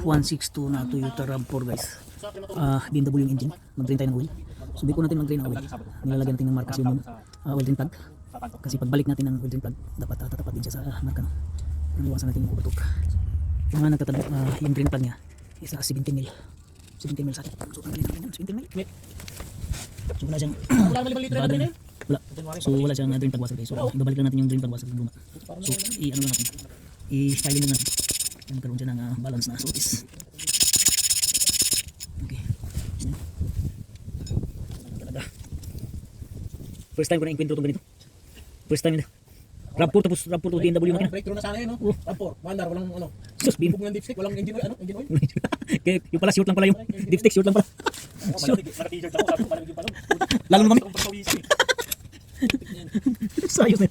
162 na Toyota RAV4 guys. BMW yung engine. Mag-drain tayo ng oil. Subukan natin mag-drain ng oil. Nilalagyan natin ng markas yung oil drain plug. Kasi pagbalik natin ng oil drain plug, dapat tatapat din siya sa marka. No? Iwasan natin yung puputok. Yung mga nagtatanong, yung drain plug niya is 17 mil. 17 mil sa akin. So tanggalin natin yan. 17 mil. So wala siyang wala. So wala siyang drain plug washer guys. So ibabalik lang natin yung drain plug washer ng luma. So i-ano lang natin. I-styling lang natin. Yan, karoon siya ng balance na sutis. Okay. Talaga. First time ko na encuentro itong ganito. First time nito. RAV4 tapos RAV4 to BMW makina. Breakthrough na sana yun, no? RAV4, Wonder, walang ano. Sus, bin. Bubong ng dipstick, walang engine oil, ano? Engine oil? Kaya yung pala short lang pala yung dipstick, short lang pala. Naka-t-shirt ako, sabi ko parang yung palong. Lalo naman kami. Sayos na.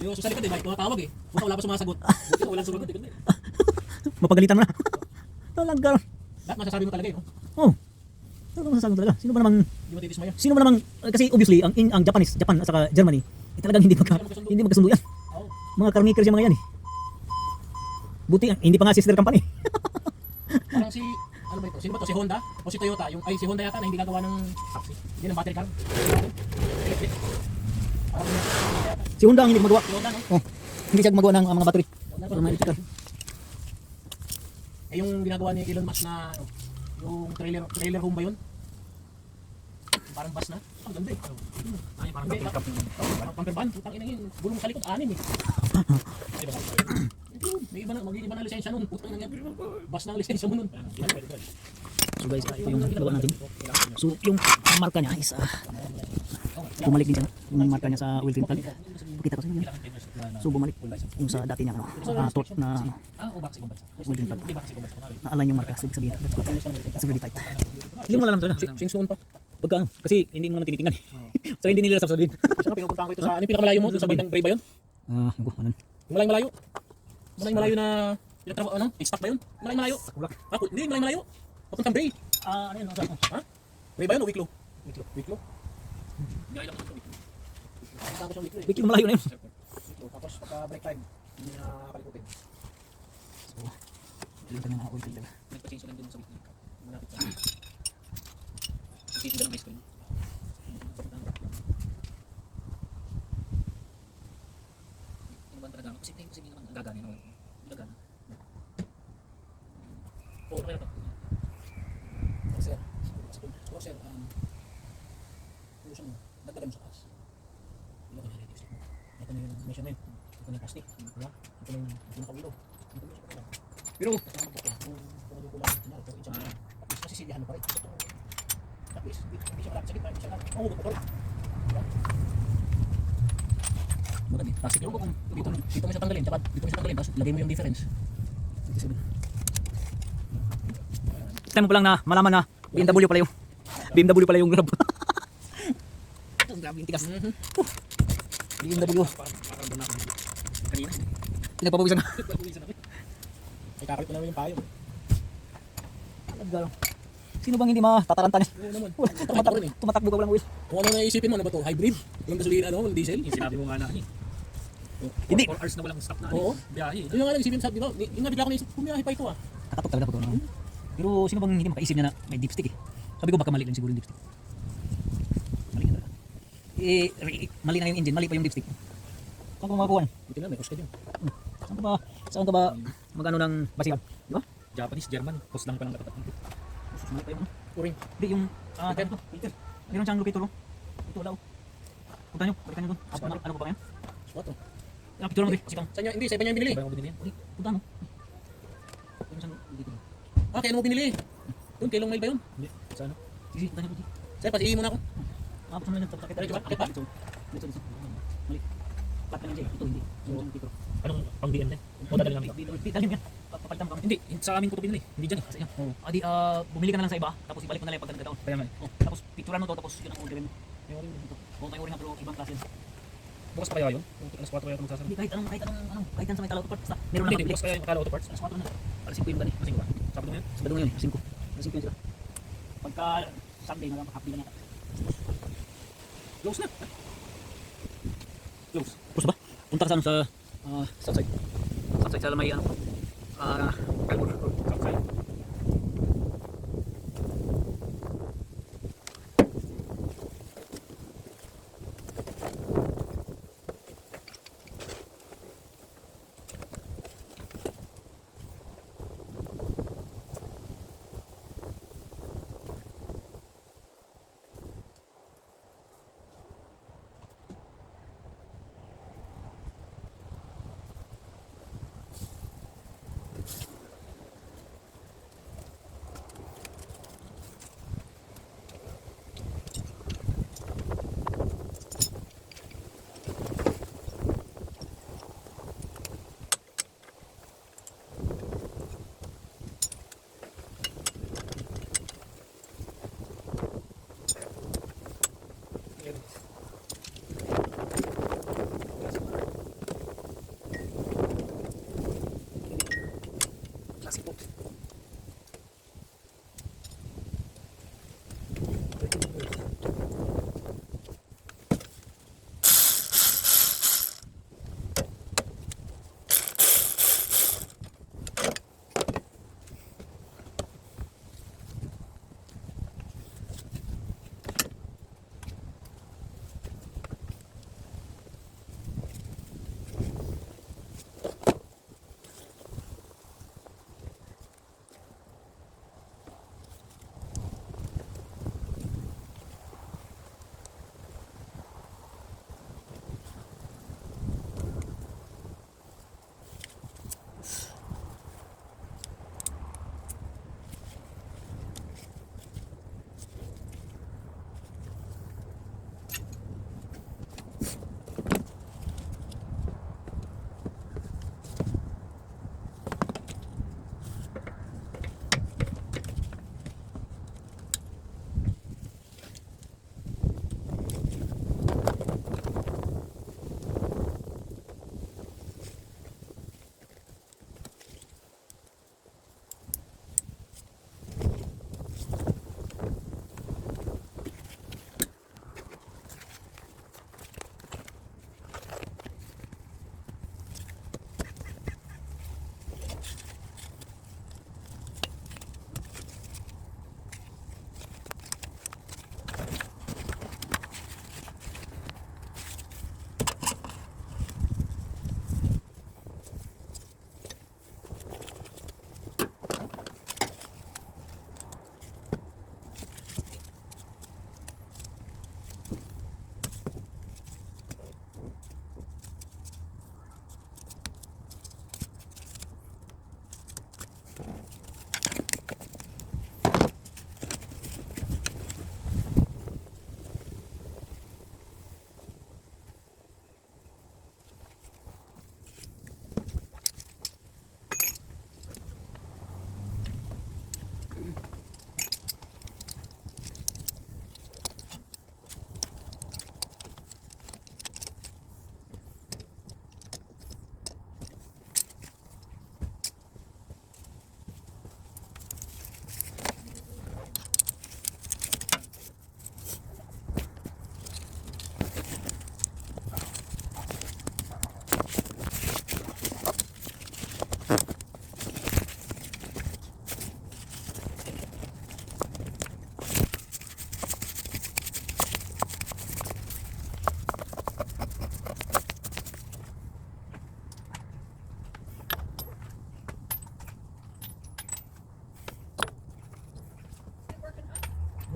Yung sa likod, may tumatawag eh. Buka wala pa sumasagot. Buti walang sumagot. Mapagalitan mo na. Talaga. Lahat masasabi mo talaga eh, no? Oh. Talaga masasabi mo talaga. Sino ba namang Hindi mo titis mo yan. Sino ba namang kasi obviously ang Japan at saka Germany talagang hindi magkasundo yan. Oo. Mga car makers yung mga yan eh. Buti hindi pa nga sister company. Parang si, ano ba ito? Sino ba ito? Si Honda? O si Toyota? Yung, ay, si Honda yata na hindi gagawa ng taxi. Hindi ng battery car. Electric. Parang Si Honda ang hindi gumagawa. si Honda, no? Oh. Hindi siya gumagawa ng mga battery. Para mga electrical. Eh, yung ginagawa ni Elon Musk na, ano, yung trailer home ba yun? Parang bus na. Ang ganda eh. Ay, parang pickup yun. Parang pamperban. Putang ina yun. Gulong sa likod, 6 eh. May iba na, mag-iiba na lisensya nun. Putang ina yan. Bus na ang lisensya mo nun. So guys, ito yung gawa natin. So yung marka niya is bumalik din siya. Yung marka niya sa oil drain plug. Pakita ko sa inyo. So bumalik yung sa dati niya torque na oil drain plug. Na-align yung marka. Sabihin. That's verified. Hindi mo alam talaga. Since noon pa. Pagka ano, kasi hindi mo naman tinitingnan eh. So hindi nila sasabihin. Kasi nga pinupuntahan ko ito sa, ano yung pinakamalayo mo? Doon sa Bandang Bray ba yun? Naku, ano? Malayong malayo. Malayong malayo na, ano? Stop ba yun? Malayong malayo. Hindi, malayong malayo. Papuntang Bray. Ano yun? Ha? Bray ba yun o Wicklow? Wicklow? Hindi, alam ko ito Wicklow. Papuntahan ko siyang Wicklow eh. Bigyan malayo na yun. Wicklow. Tapos pagka break time, hindi na kalikutin. So, yun ka na nga oil drain plug. Nagpa-change ko lang din sa Wicklow. Malapit sa akin. Nagtitinda ng ice cream. Ano ba talaga? Kasi hindi naman gagana naman. Gagana. Oo, ano ito? Sir, sir, nagdagam sa taas. Ilo ko na rin yung ito na yung measurement. Ito na yung plastic. Ito na yung nakawilo. Pero, kung masisilihan mo pa rin. Tapos, hindi siya malapit sa gitna, hindi siya malapit. Oo, bukor. Maganda eh. Plastic. Pero kung dito mo siya tanggalin, tsaka dito mo siya tanggalin, tapos lagay mo yung difference. 57. Time mo pa lang na malaman na BMW pala yung grab. Ang grabe yung tigas. BMW. Kanina. Pinagpapawisan ka. Ay, kakalit mo namin yung payo. Sino bang hindi matatarantanin? Oo naman. Tumatakbo ka walang wheel. Kung ano naisipin mo, ano ba to? Hybrid? Walang gasolina, ano? Walang diesel? Yung sinabi mo nga na eh. Hindi. 4 hours na walang stop na Oo. biyahe. Yung nga lang isipin sa, di ba? Yung nga bigla ko naisip, bumiyahe pa ito ah. Nakatok talaga po. Pero sino bang hindi makaisip niya na may dipstick eh? Sabi ko baka mali lang siguro yung dipstick. Mali na talaga. Mali na yung engine, mali pa yung dipstick. Saan ko makakuha? Buti na, may cost ka dyan. Saan ka ba magano ng basihan? Di ba? Japanese, German, post lang pa lang katapat. Mali pa yung ano? Uring. Hindi yung Peter. Meron siyang locator oh. Ito daw. Punta nyo, balikan nyo doon. Ano ba yan? What oh? Picture lang dito. Saan niya? Hindi, sa iba niya yung binili. Iba yung binili yan. Punta no. Meron siyang dito. Ah, kaya ano mo binili? Doon, kay Long Mile ba yun? Hindi, sa ano? Sige, punta nyo dito. Sir, pasihin muna ako. Punta nyo nagtatakit. Diretso ba? Akit ba? Dito. Mali. Pat ka lang dyan. Ito hindi. Yung Peter. Anong pang DM din? O dadali namin? Dalhin mo yan. Papalitan mo kami. Hindi, sa amin ko ito binili. Hindi dyan eh. Sa iyo. Adi, bumili ka na lang sa iba, tapos ibalik mo na lang yung pagkakataon. Kaya nga eh. Tapos picturean mo to, tapos yun ang orderin mo. Yung orderin mo dito. Kung tayo orderin pero ibang klase. Bukas pa kaya yun? Kung alas 4 kaya ito magsasara. Hindi, kahit yan sa may Calauto Parts, basta meron na Hindi, nakabili. bukas kaya yung Kala Auto Parts. Alas 4 na. Alas 5 yung gani. Kasi ko ba? Sabado mo yun? Sabado ngayon, alas 5. Alas 5 yun sila. Pagka Sunday, happy lang yata. Close na. Close. Tapos ba? Punta ka sa ano sa Southside. Southside sa may ano. Calvor. Southside.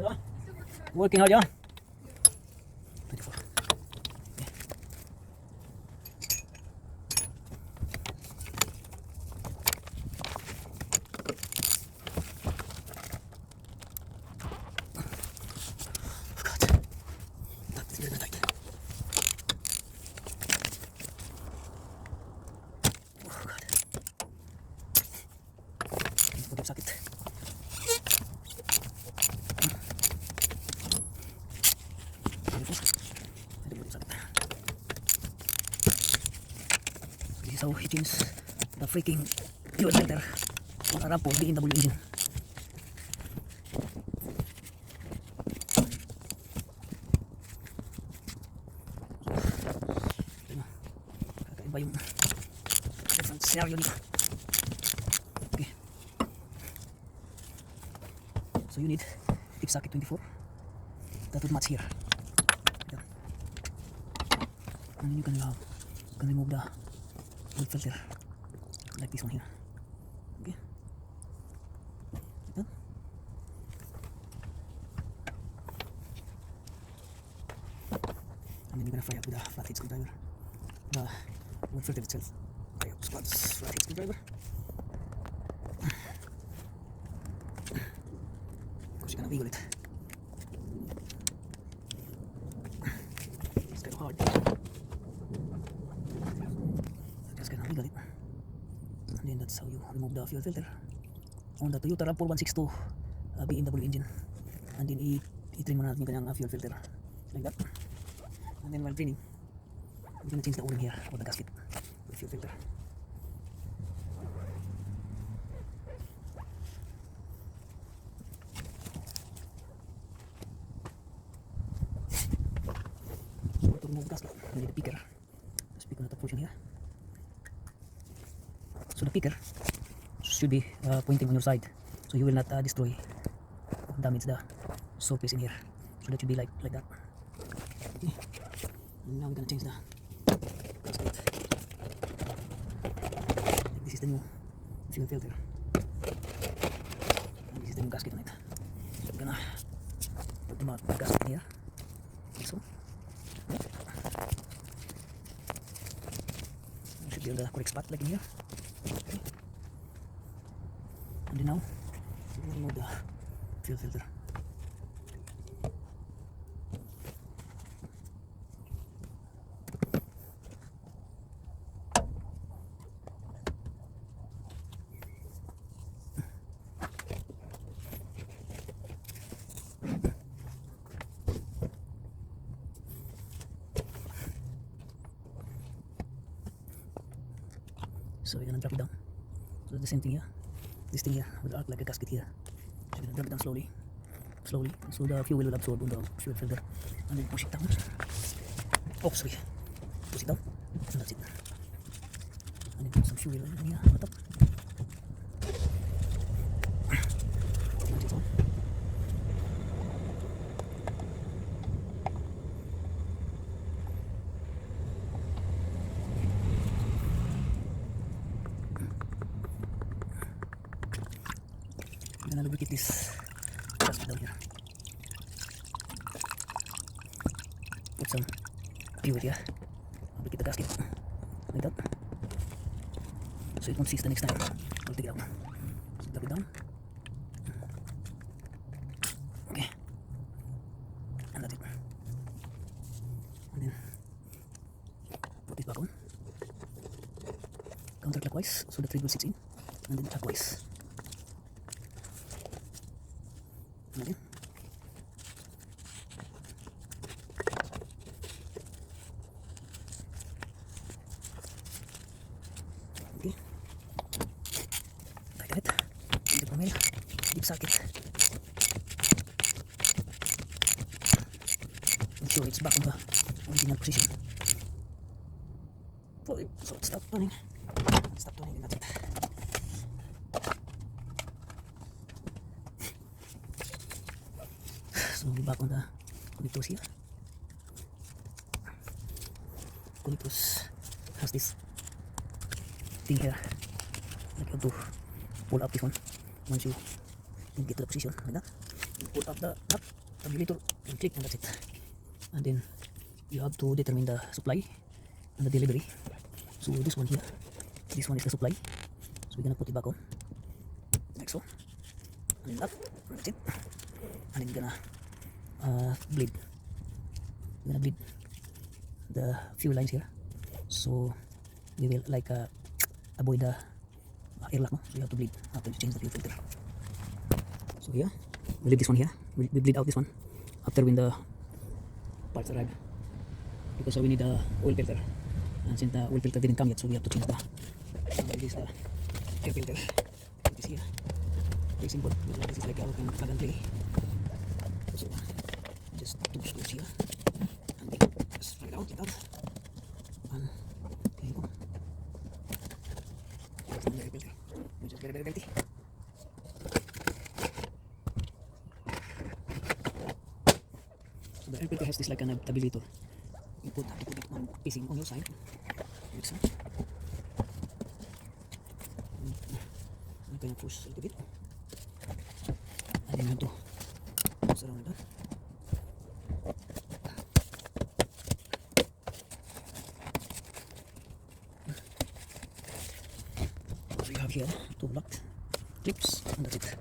Diba? Working hard, yeah? 24. Okay. Oh God. That is very tight. Oh God. Hindi ko sakit. This is how he changed the freaking fuel filter on a Rampo BMW engine. Kakaiba yung different scenario dito. Okay. So you need tip socket 24. That would match here. Yeah. And then you can remove the oil filter like this one here. Okay. Like that. And then you're gonna fry up with a flathead screwdriver. The oil filter itself. Fry up squads flathead screwdriver. Of course you're gonna wiggle it. It's kind of hard. Just gonna wiggle it. And then that's how you remove the fuel filter on the Toyota RAV4 162 BMW engine. And then i-trim mo natin yung kanyang fuel filter like that. And then while trimming, we're gonna change the o-ring here or the gasket for the fuel filter. So to remove the gasket, we need a picker. Just pick on the top portion here. So the picker should be pointing on your side, so you will not destroy or damage the surface in here. So that should be like that. Okay. And now we're gonna change the gasket. This is the new fuel filter. And this is the new gasket on it. So we're gonna put the gasket in here. Like so. You should be on the correct spot, like in here. Okay. And then now we're gonna remove the fuel filter. So we're gonna drop it down. So the same thing here. This thing here will act like a gasket here. So we're gonna drop it down slowly. Slowly. So the fuel will absorb on the fuel filter. And then push it down. Oh, sorry. Push it down. And that's it. And then put some fuel in here on the top. And it's on. I'm gonna lubricate this gasket down here. Put some fuel here. Lubricate the gasket like that, so it won't seize the next time. I'll take it out. So drop it down. Okay, and that's it. And then put it back on counterclockwise, so the thread will sit in, and then clockwise. Okay. Okay. Tighten it. Into the mill. Deep socket. Make sure it's back on the original position. Pull it so it stops turning. Stop turning and that's it. So we'll be back on the connectors here. Connectors has this thing here. Like you have to pull up this one once you get to the position like that. pull up the tabulator and click, and that's it. And then you have to determine the supply and the delivery. So this one here, this one is the supply, so we're gonna put it back on like so, and then up, and that's it. And then we're gonna bleed the fuel lines here, so we will like avoid the airlock, no? So you have to bleed after you change the fuel filter. So here we leave this one here, we bleed out this one after when the parts arrive, because we need the oil filter, and since the oil filter didn't come yet, so we have to change the this is the air filter. It is here, very simple. This is like a plug and play. So just two screws here, and then just slide out, and here you go. Here's the air filter, which is very dirty. The air filter has this like an tabulator. You have to put it on facing on your side, like so. You can push a little bit, and then you have to surround it up. So you have here two blocked clips, and that's it.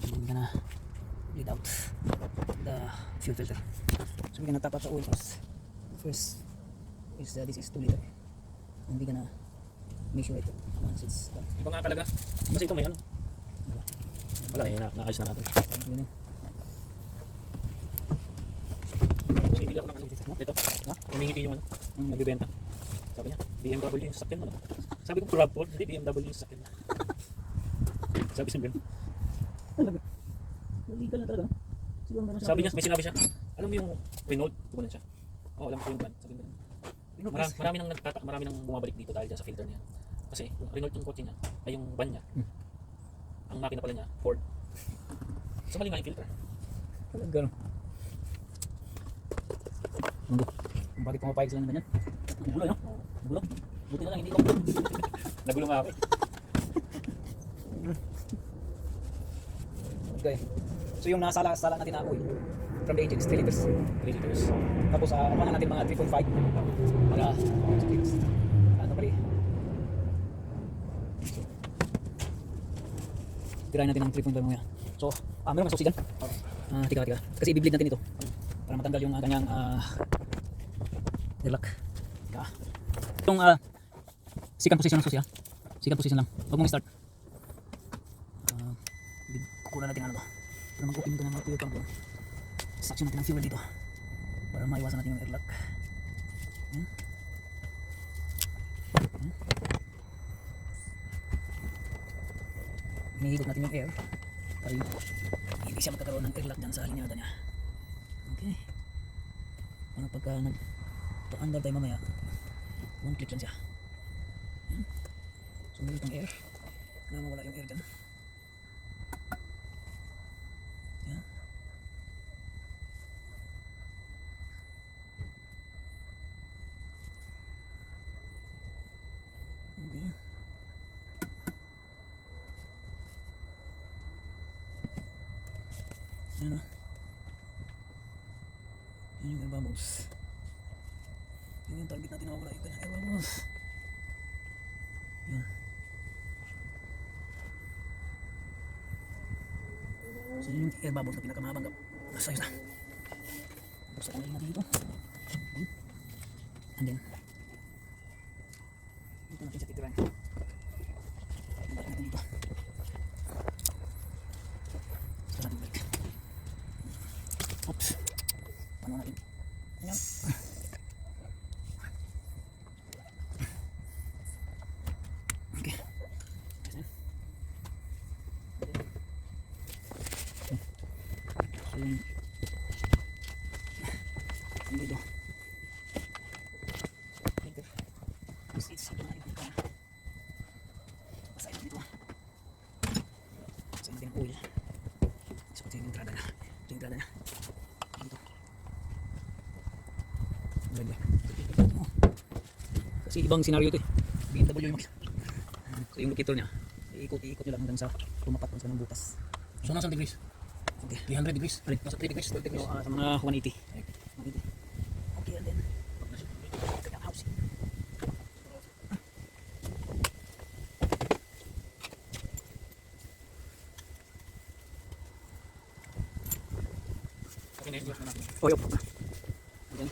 And we're gonna bleed out the fuel filter. So we're gonna top up the oil first. First is this is 2 liter, and we're gonna measure it once it's done. Iba nga talaga. Kasi ito may ano. Wala eh, naayos na natin. Yun yun. Kasi hindi ako ng ano. Ito. Ha? Humingi yung ano. Yung nagbibenta. Sabi niya, BMW yung sasakyan mo. Sabi ko, RAV4. Hindi, BMW yung sasakyan mo. Sabi siya ganun. Talaga. Legal na talaga. Siguro ganun siya. Sabi niya, may sinabi siya. Alam mo yung Renault? Tumalan siya. Oo, alam ko yung brand. Sabi niya. Marami nang bumabalik dito dahil dyan sa filter niya. Kasi yung Renault yung kotse niya, ay yung van niya. Ang makina pala niya, Ford. So mali nga yung filter. Talaga. Mundo. Bakit pumapayag sila ng ganyan? Ang gulo, no? Ang gulo. Buti na lang, hindi ko. Nagulo nga ako eh. Okay. So yung nasala natin na oil from the engine is 3 liters. 3 liters. Tapos kuha natin mga 3.5 para sa clips. Ano pala eh. Tirahin natin ng 3.5 mamaya. So, meron mas oxygen. Tika. Kasi i-bleed natin ito para matanggal yung kanyang airlock. Tika. Yung second position ng susi ha. Second position lang. Huwag mong start. Kukunan natin ano to. Para mag-open ka ng fuel pump. Suction natin ang fuel dito para maiwasan natin yung airlock. Yan. Hinihigop natin yung air para hindi siya magkakaroon ng airlock dyan sa linyada niya. Okay. Para pagka nagpa-under tayo mamaya, one click lang siya. Yan. So meron itong air na mawala yung air dyan. Yan. Okay. Yan o. Yan yung air bubbles. Yan yung target natin na mawala yung air bubbles. Yan. So yun yung air bubbles na pinakamahabang nasa isa. Buksan ko natin dito. And then dito natin siya titiran. Balik natin dito. Basta natin balik. Oops. Paano natin? Ayan. Okay. So yun. Dito. Seats ito na yung pasayin dito. Pasayin natin ang oil. So ito yung entrada na. Ito yung entrada na. Dito. Ganda. Kasi ibang senaryo ito eh. BMW yung So yung locator niya, iikot nyo lang hanggang sa tumapat sa ng butas. So nasa degrees? Okay. 300 degrees? Nasa 3 degrees? 12 degrees? So, sa mga 180. 180. Okay, and then kaya house. Okay na, i-close na natin. Oh, yup. Ayan.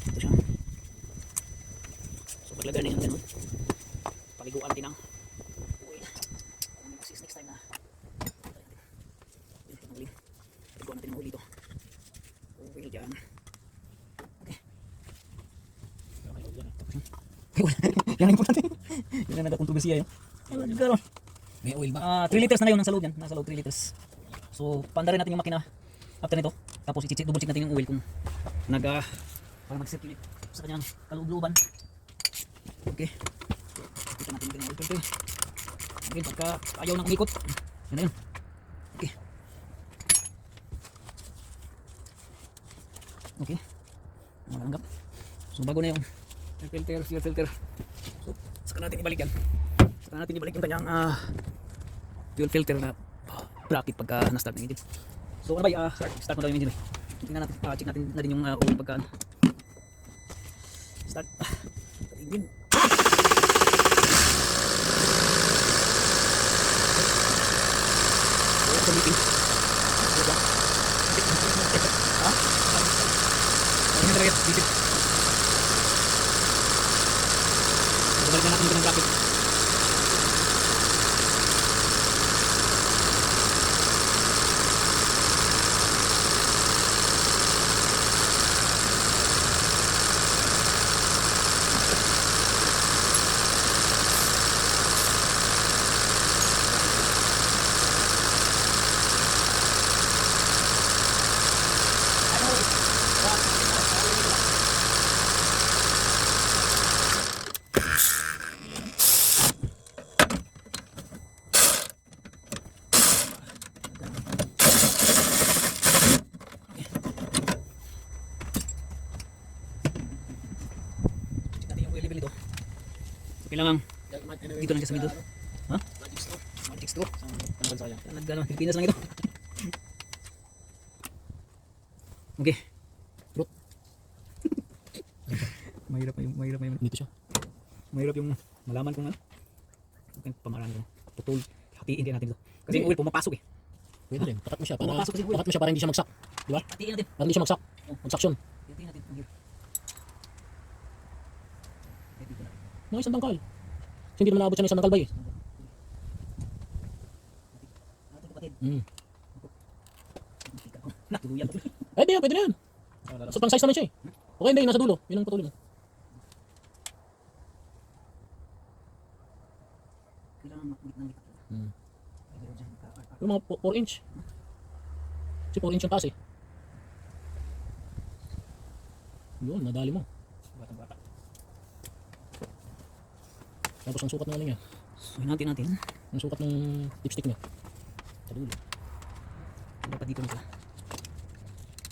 Ito siya. So maglagay na yung ganun. Paliguan natin ang oil. Next time na. Paliguan natin ang oil dito. Oil dyan. Okay. Yan ang importante. Yan ang nagkakontrobersiya yun. Nagkaroon. May oil ba? 3 liters na ngayon nasa loob yan. Nasa loob 3 liters. So panda rin natin yung makina after nito. Tapos double check natin yung oil kung para mag-circulate sa kanyang kaloob-looban. Okay. Ito natin yung oil filter. Okay, pagka ayaw nang umikot. Yan na yun. Okay. Okay. Malanggap. So bago na yung fuel filter. So saka natin ibalik yan. Saka natin ibalik yung kanyang fuel filter na bracket pagka na-start ng engine. So ano ba, start mo daw yung engine. Tingnan natin, check natin na din yung oil pagka start. Engine. So meeting. Ha? Ano talaga? Visit. Balik na natin yung bracket. Kailangan dito lang siya sa middle. Ha? Magic straw. Ang bansa yan. Nag-ano, Pilipinas lang ito. Okay. Fruit. mahirap yung Dito siya. mahirap yung malaman kung ano. Okay, pamaraan ko. Putol. Hatiin din natin ito. Kasi yung oil pumapasok eh. Pwede rin. Tapat mo siya para Pumapasok kasi oil. tapat mo siya para hindi siya magsak. Di ba? Hatiin natin. Para hindi siya magsak. Magsaksyon. Hatiin natin. Mga isang tangkal. Kasi hindi naman naabot siya ng isang tangkal ba eh. Natin kapatid. Natuluyan. Pwede yan, pwede na yan. So pang size naman siya eh. Okay, hindi, nasa dulo. Yun ang patuloy mo. Kailangan makikita ng lipat. Yung mga 4 inch. Kasi 4 inch yung taas eh. Yun, nadali mo. Bata-bata. Tapos ang sukat ng ano niya. So hinati natin. Ang sukat ng dipstick niya. Sa dulo. Dapat dito na sila.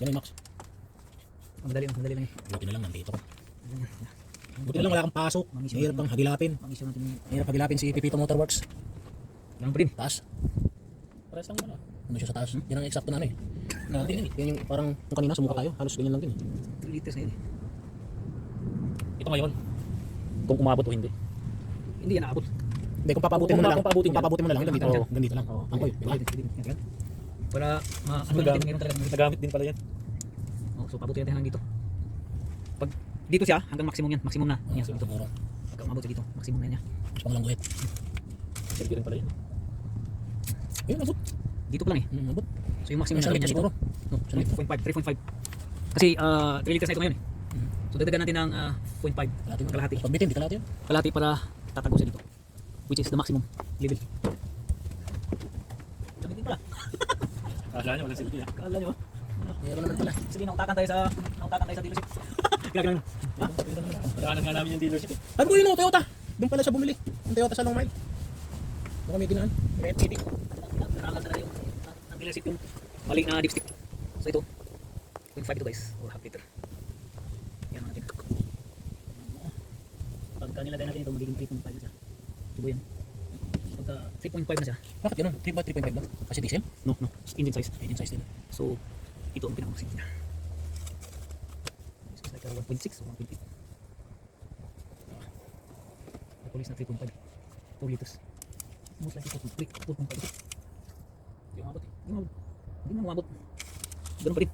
Yan ay max. Madali lang eh. Buti na lang nandito ko. Buti na lang wala kang pasok. Mahirap kang hagilapin. Mag-issue natin yung Mahirap hagilapin si Pipito Motorworks. ganun pa rin. Taas. Parehas lang ano. Ano siya sa taas? Yan ang eksakto na ano eh. Yan yung parang kung kanina sumuka tayo. Halos ganyan lang din eh. 3 liters na yun eh. Ito ngayon. Kung umabot o hindi. Hindi yan naabot. Hindi, kung papabutin mo na lang. Kung papabutin Kung papabutin mo na lang. yan. Ganito, ganito lang. Ang koy. Diba? Para ano natin ngayon talaga. Nagamit din pala yan. Oh, so pabuti natin hanggang dito. Pag dito siya hanggang maximum yan. Maximum na. Yan, so dito. Siguro. Pagka umabot siya dito, maximum na niya. Mas pangalang guhit. Sige rin pala yan. Ayun, abot. Dito pa lang eh. Abot. So yung maximum Isang na litre niya dito. siguro. No, 3.5. Kasi 3 liters na ito ngayon eh. So dagdagan natin ng 0.5. Kalahati. Pag bitin, di kalahati yan. Kalahati para tatago siya dito. Which is the maximum level. Sabitin pala. Kala nyo, walang silbi. Kala nyo. Meron naman pala. Sige, nautakan tayo sa dealership. Ginagalan mo. Kailangan nga namin yung dealership eh. Ano po yun o, Toyota? Doon pala siya bumili. Yung Toyota sa Long Mile. Baka may tinaan. Kaya titik. Nakarangan na yung nag-ilasip yung mali na dipstick. So ito, 0.5 ito guys, or half liter. Yan natin. Pagka nilagay natin ito, magiging 3.5 na siya. Tubo yan. Pagka 3.5 na siya, Bakit ganun? 3.5 lang? Kasi diesel? no, engine size. Engine size din. So, ito ang pinaka-maximum niya. It's like 1.6 or 1.8. Police na 3.5. 4 liters. Most likely 4.5. Hindi umabot eh. Hindi na umabot. Ganun pa rin.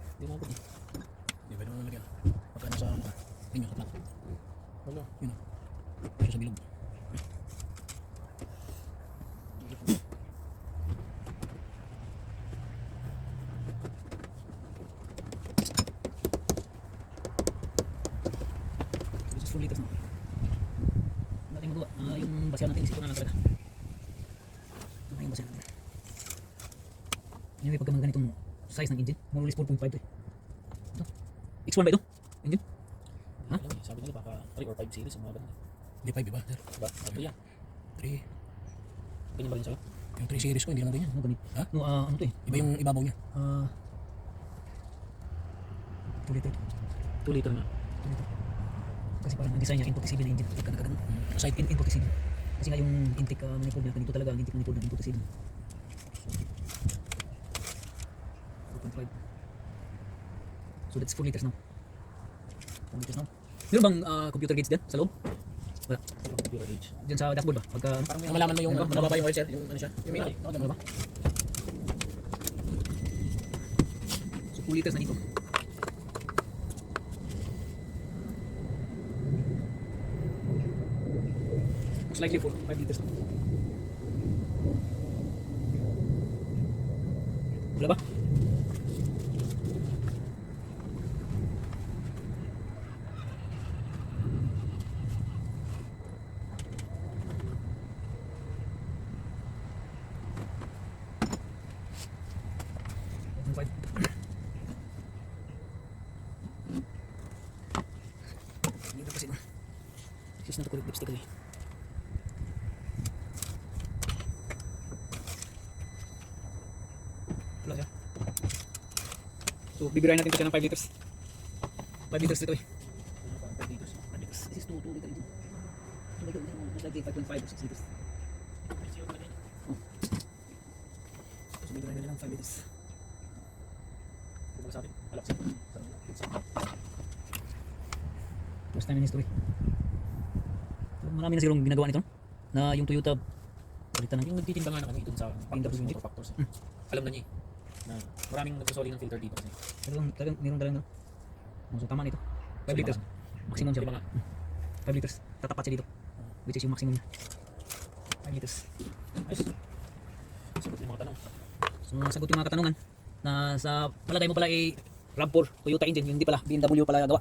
Hindi umabot eh. Hindi, pwede mo nalagyan. Pagka nasa inyo, sa plant. Wala. Yun o. Siya sa bilog. This is 4 liters na. Wala tayong magawa. Yung basihan natin is ito na lang talaga. Ito na yung basihan natin. Anyway, pagka mga ganitong size ng engine, more or less 4.5 ito eh. Ito. X1 ba ito? Engine? Ha? Alam niyo, sabi nila baka 3 or 5 series yung mga ganun. Hindi 5 iba, sir. Diba? Ito yan. 3. Ganyan ba rin sa'yo? Yung 3 series ko, hindi lang ganyan. Ano ganito? Ha? No, ano to eh? Iba yung ibabaw niya. 2 liter. 2 liter na. 2 liter. Kasi parang ang design niya, input CB na engine. Pagka nakagano. Side pin. Input CB. Kasi nga yung intake manifold niya, ganito talaga ang intake manifold ng input CB. 4.5. So that's 4 liters now. 4 liters now. Meron bang computer gauge dyan sa loob? Wala. Computer gauge. Dyan sa dashboard ba? Pagka Parang may malaman mo yung mababa yung oil, sir. Yung ano siya. Yung may ano ba? So 2 liters na dito. Most likely 5 liters. Wala ba? Dito kasi sis na to kulit lipstick kali. Wala siya. So bibirahin natin ito siya ng 5 liters. 5 liters dito eh. 5 liters. 5 liters. This is 2 liter engine. 2 liter. Most likely 5.5 or 6 liters. Oh. So bibirahin natin ng 5 liters. Kung sa atin, alap siya. First time in history. So, marami na sigurong ginagawa nito na yung Toyota palitan ng Yung nagtitinda nga na kami dun sa factors, unit. motor factors. Alam na niya eh. Na maraming nagsasoli ng filter dito kasi. talagang meron talagang so tama nito 5 liters maximum siya Yung mga 5 liters tatapat siya dito which is yung maximum niya 5 liters. ayos. Sagot yung mga tanong. So nasagot yung mga katanungan na sa palagay mo pala ay RAV4 Toyota engine, yung hindi pala BMW pala gawa.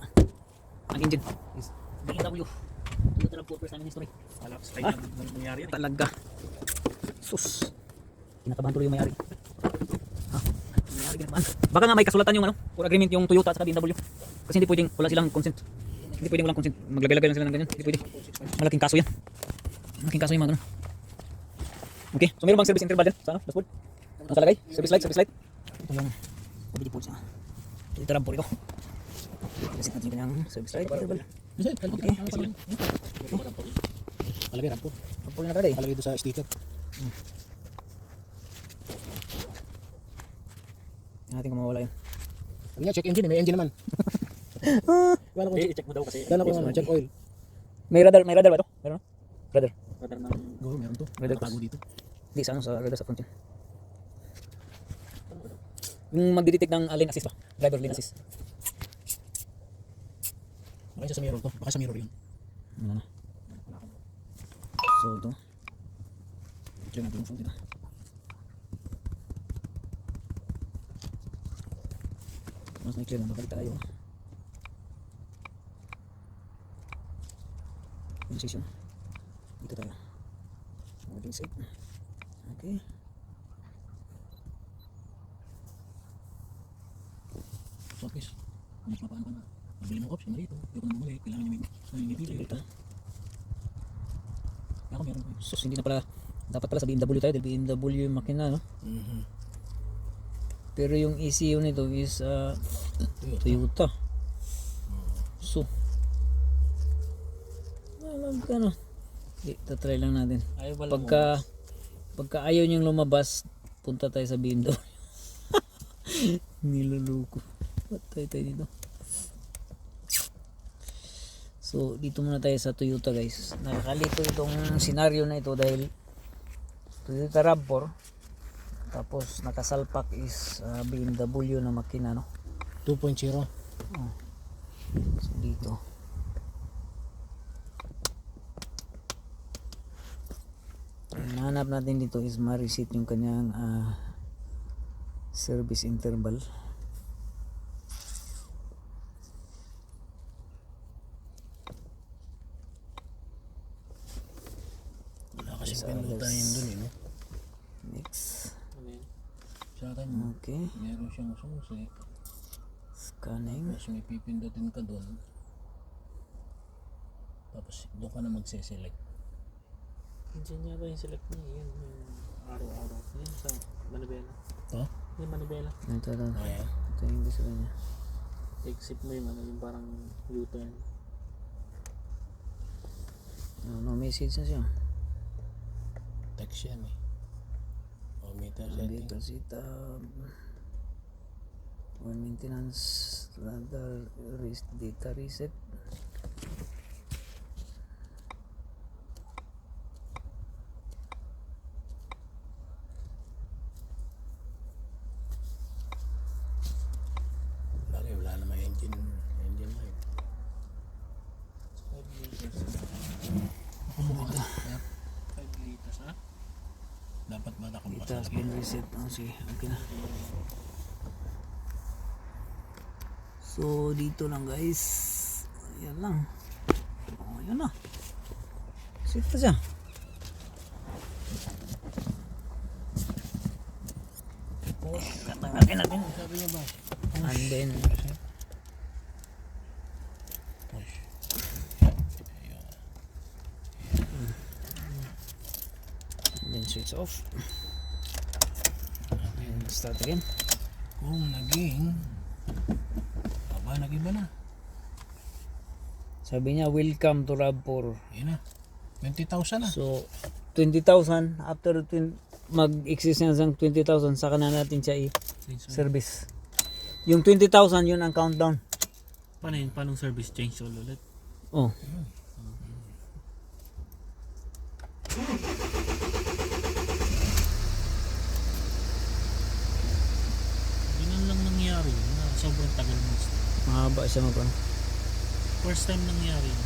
Ang engine is BMW Toyota RAV4 first time in history. Alap sa tayo nangyari yan eh. Talaga sus kinakabahan tuloy yung may-ari. May-ari kinakabahan. Baka nga may kasulatan yung ano or agreement yung Toyota at BMW kasi hindi pwedeng wala silang consent. Hindi pwedeng walang consent, maglagay-lagay lang sila ng ganyan, hindi pwede. Malaking kaso yan. Malaking kaso yung mga ganun. Okay, so meron bang service interval dyan sa ano, dashboard? Nakalagay? Service light, service light. Ito yung mobile port siya. Ito RAM po ito. Reset natin yung kanyang service light interval. Sir, Okay, sige. palagay rampo. RAM po yung nakalagay. Palagay doon sa sticker. Tingnan natin kung mawala yun. Ano nga, check engine, may engine naman. Wala ko, I-check mo daw kasi. wala ko ano, check oil. May radar ba ito? Meron? Radar. Radar ng Go, meron to. Radar Nakatago dito. Hindi, sa ano, sa radar sa front yun. Yung magdidetect ng lane assist ba? Driver lane assist. Baka isa sa mirror to. Baka sa mirror yun. Ano na. So ito. Check natin yung front dito. Mas na-clear na babalik tayo. Position. Dito tayo. Moving set. Okay. So at least, kung mas mapaan pa na. Pabili mo option na rito. Hindi ko na bumalik. Kailangan niya may pili. Dito. meron pa. sus, hindi na pala, dapat pala sa BMW tayo dahil BMW yung makina, no? Pero yung ECU nito is Toyota. So, alam ka na. Tatry lang natin. Ayaw ba lang Pagka ayaw niyang lumabas, punta tayo sa BMW. Niluluko. Patay tayo dito. So, dito muna tayo sa Toyota, guys. Nakakalito itong senaryo na ito dahil Toyota RAV4. Tapos nakasalpak is BMW na makina, no? 2.0. So, dito. Ang nahanap natin dito is ma-reset yung kanyang service interval. Wala kasing pindutan yun dun no? Next. Ano yun? Sa akin, Okay. meron siyang susi. Scanning. Tapos may pipindutin ka dun. Tapos doon ka na magse-select. Diyan yata yung select niya. Yun, yung araw-araw. Yan sa manibela. Ito? Yung manibela. Ito. Ayan. Ito yung gusto niya. Exit mo yung ano, yung parang U-turn. No message na siya. Text yan eh. O meter setting. Vehicle setup. Or maintenance. Data reset. Lagi wala naman engine light. 5 liters. 5 liters, ha? Dapat ba nakabukas Data has lagi? been reset. Sige, okay na. So, dito lang guys. Ayan lang. Ayan na. Set na siya. Tatanggalin natin. Sabi niya ba? And then, switch off. And start again. Kung naging nag-iba na. Sabi niya, welcome to RAV4. Yan na. 20,000 na. So, 20,000. After mag-exist niya ng 20,000, saka na natin siya i-service. Yung 20,000, yun ang countdown. Paano yun? Paano service change all ulit? Oh. Yun lang nangyari yun. Na sobrang tagal mo. Mahaba siya mag-on. First time nangyari yun.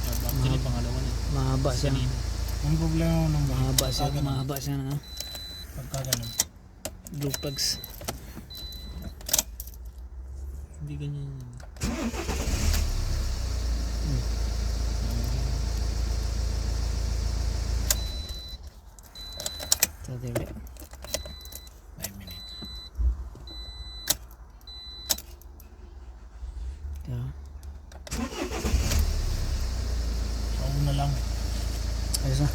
Actually, pangalawa na. Mahaba siya. Kanina. Ang problema mo nung Mahaba siya na pagka ganun. blue plugs. Hindi ganyan yun. So, there we go. 5 minutes. Yeah. So, una lang. Ayos na.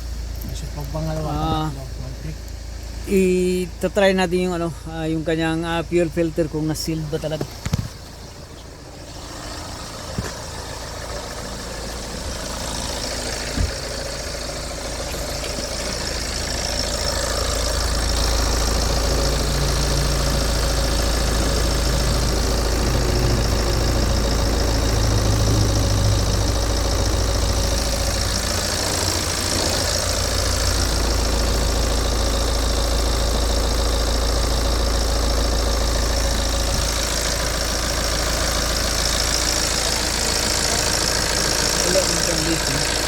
Kasi pag pangalawa, mag-click. I-try natin yung yung kanyang fuel filter kung na-sealed ba talaga. Wala mo siyang leak.